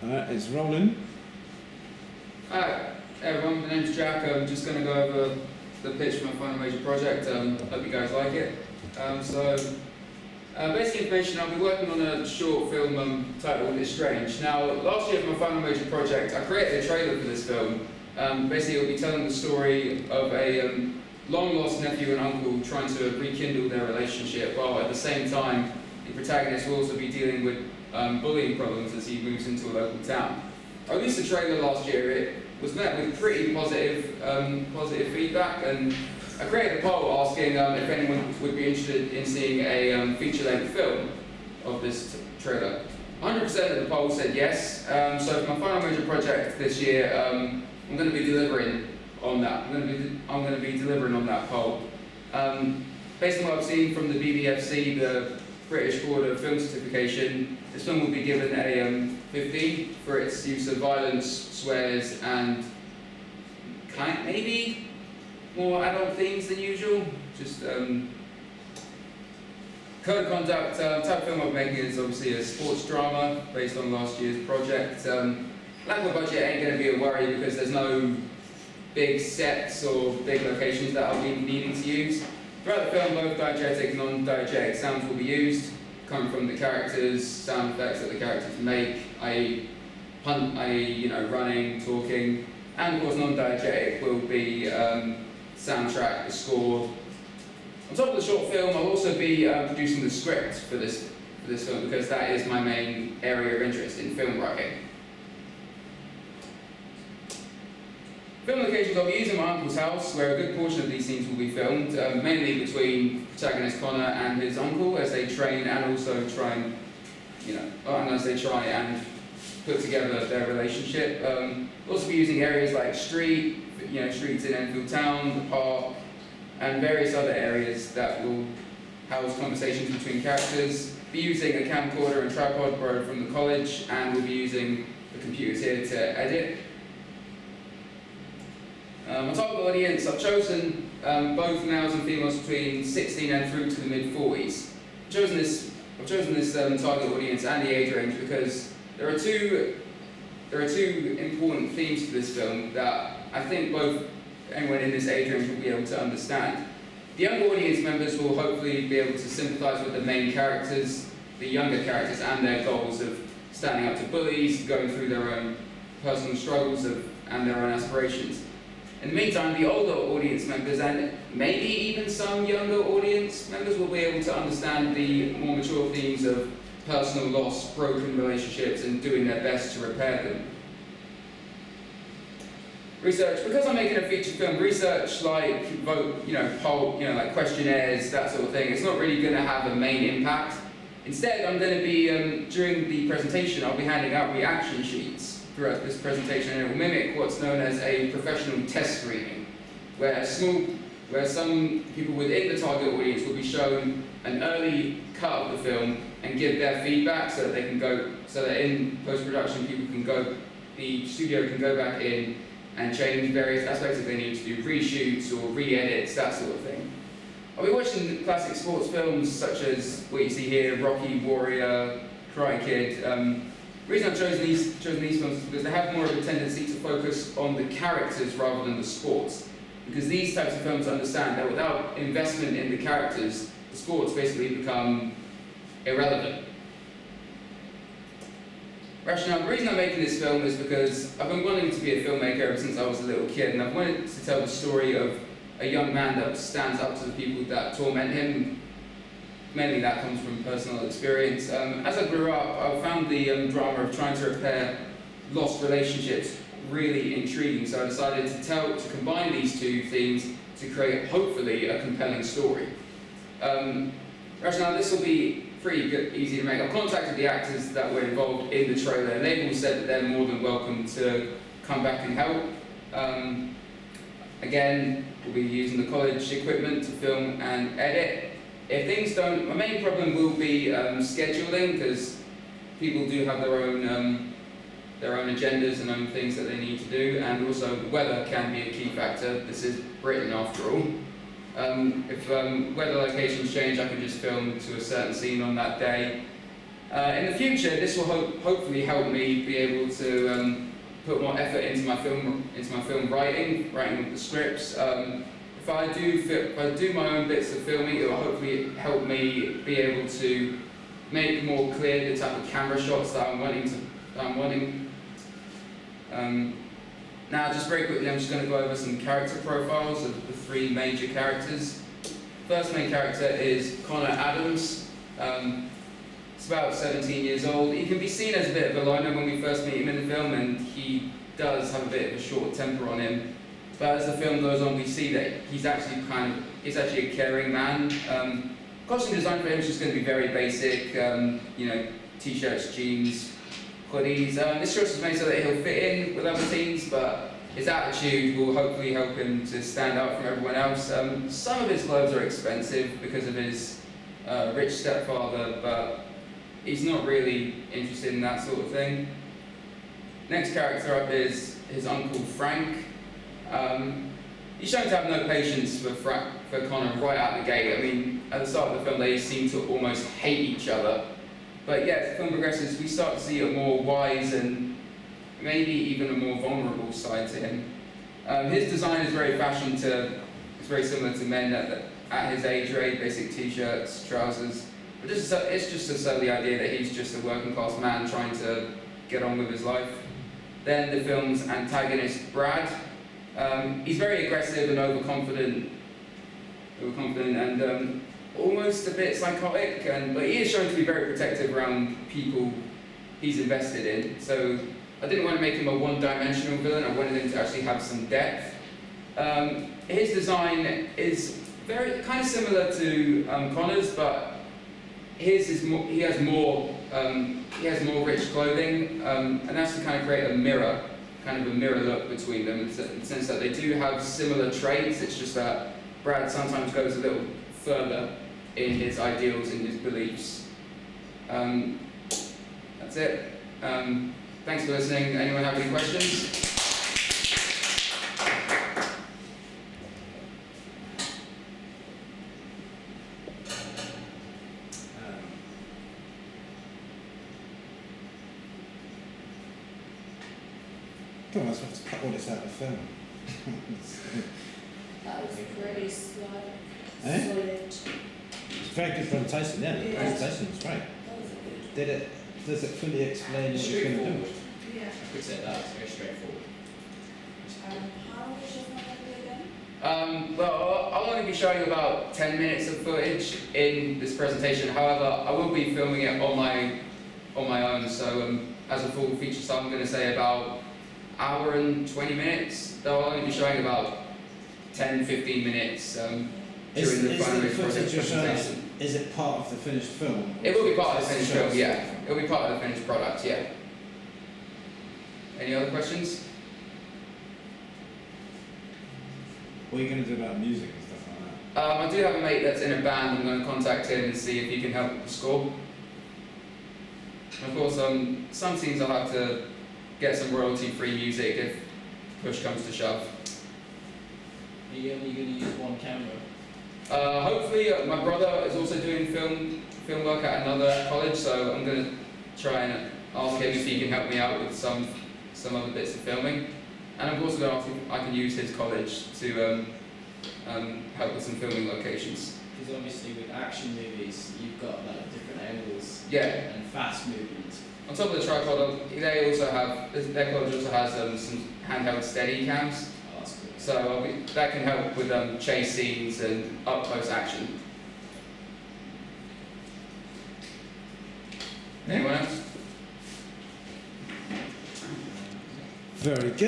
It's rolling. Hi everyone, my name's Jack. I'm just going to go over the pitch for my final major project. Hope you guys like it. Basic information, I'll be working on a short film titled It's Strange. Now, last year for my final major project, I created a trailer for this film. Basically, it will be telling the story of a long-lost nephew and uncle trying to rekindle their relationship, while at the same time, the protagonist will also be dealing with bullying problems as he moves into a local town. I released the trailer last year. It was met with pretty positive feedback, and I created a poll asking if anyone would be interested in seeing a feature-length film of this trailer. 100% of the poll said yes, so for my final major project this year, I'm going to be delivering on that. I'm going to be delivering on that poll. Based on what I've seen from the BBFC, the British Board of Film Certification, this film will be given a 15 for its use of violence, swears, and maybe more adult themes than usual. Just code of conduct. Type of film I'm making is obviously a sports drama based on last year's project. Lack of budget ain't going to be a worry because there's no big sets or big locations that I'll be needing to use. Throughout the film, both diegetic and non-diegetic sounds will be used, coming from the characters, sound effects that the characters make, i.e. running, talking, and of course non-diegetic will be soundtrack, the score. On top of the short film, I'll also be producing the script for this film because that is my main area of interest in film writing. Film locations I'll be using my uncle's house, where a good portion of these scenes will be filmed, mainly between protagonist Connor and his uncle as they train and also try and, put together their relationship. We'll also be using areas like streets in Enfield Town, the park, and various other areas that will house conversations between characters. Be using a camcorder and tripod borrowed from the college, and we'll be using the computers here to edit. On top of the audience, I've chosen both males and females between 16 and through to the mid-40s. I've chosen this target audience and the age range because there are two important themes to this film that I think both anyone in this age range will be able to understand. The younger audience members will hopefully be able to sympathise with the main characters, the younger characters, and their goals of standing up to bullies, going through their own personal struggles and their own aspirations. In the meantime, the older audience members and maybe even some younger audience members will be able to understand the more mature themes of personal loss, broken relationships, and doing their best to repair them. Research, because I'm making a feature film, research like like questionnaires, that sort of thing, it's not really going to have a main impact. Instead, I'm going to be, during the presentation, I'll be handing out reaction sheets throughout this presentation, and it will mimic what's known as a professional test screening, where some people within the target audience will be shown an early cut of the film and give their feedback so that in post-production the studio can go back in and change various aspects if they need to do reshoots or re-edits, that sort of thing. I'll be watching classic sports films such as what you see here, Rocky, Warrior, Karate Kid. The reason I've chosen these films is because they have more of a tendency to focus on the characters rather than the sports. Because these types of films understand that without investment in the characters, the sports basically become irrelevant. Rationale, the reason I'm making this film is because I've been wanting to be a filmmaker ever since I was a little kid, and I've wanted to tell the story of a young man that stands up to the people that torment him. Mainly that comes from personal experience. As I grew up, I found the drama of trying to repair lost relationships really intriguing, so I decided to combine these two themes to create, hopefully, a compelling story. Rationale, this will be pretty good, easy to make. I've contacted the actors that were involved in the trailer, and they've all said that they're more than welcome to come back and help. Again, we'll be using the college equipment to film and edit. If things don't, my main problem will be scheduling, because people do have their own agendas and own things that they need to do, and also the weather can be a key factor. This is Britain after all. If weather locations change, I can just film to a certain scene on that day. In the future, this will hopefully help me be able to put more effort into my film writing the scripts. If I do my own bits of filming, it will hopefully help me be able to make more clear the type of camera shots that I'm wanting. Now, just very quickly, I'm just going to go over some character profiles of the three major characters. First main character is Connor Adams. He's about 17 years old. He can be seen as a bit of a loner when we first meet him in the film, and he does have a bit of a short temper on him. But as the film goes on, we see that he's actually a caring man. Costume design for him is just going to be very basic, t-shirts, jeans, hoodies. This choice is made so that he'll fit in with other teens, but his attitude will hopefully help him to stand out from everyone else. Some of his clothes are expensive because of his rich stepfather, but he's not really interested in that sort of thing. Next character up is his uncle Frank. He's shown to have no patience for Connor right out the gate. I mean, at the start of the film, they seem to almost hate each other. But yeah, as the film progresses, we start to see a more wise and maybe even a more vulnerable side to him. His design is very it's very similar to men at his age grade, basic t-shirts, trousers. But it's just to sell the idea that he's just a working class man trying to get on with his life. Then the film's antagonist, Brad. He's very aggressive and overconfident and almost a bit psychotic, but he is shown to be very protective around people he's invested in. So I didn't want to make him a one-dimensional villain. I wanted him to actually have some depth. His design is very kind of similar to Connor's, but his is more. He has more rich clothing, and that's to kind of create a mirror look between them, in the sense that they do have similar traits. It's just that Brad sometimes goes a little further in his ideals and his beliefs. That's it. Thanks for listening. Anyone have any questions? I don't know, I have to cut all this out of the film. That was pretty slow. Eh? Solid. It's a very good presentation, yeah. The presentation was great. That was good. Does it fully explain what you're going to do? Yeah. I could say that, it's very straightforward. How was your film again? Well, I'll only be showing about 10 minutes of footage in this presentation. However, I will be filming it on my own. So as a full feature style, I'm going to say about hour and 20 minutes. Though I'll only be showing about 10-15 minutes during the final project presentation. Is it part of the finished film? It will be part of the finished film, yeah. It will be part of the finished product, yeah. Any other questions? What are you going to do about music and stuff like that? I do have a mate that's in a band. I'm going to contact him and see if he can help with the score. And of course, some scenes I'll have to get some royalty-free music if push comes to shove. Are you only going to use one camera? Hopefully, my brother is also doing film work at another college, so I'm going to try and ask him if he can help me out with some other bits of filming. And I'm also going to ask if I can use his college to help with some filming locations. Because obviously with action movies, you've got like different angles and fast movements. On top of the tripod, their college also has some handheld steady cams. Oh, that's good. So that can help with chase scenes and up-close action. Anyone else? Very good.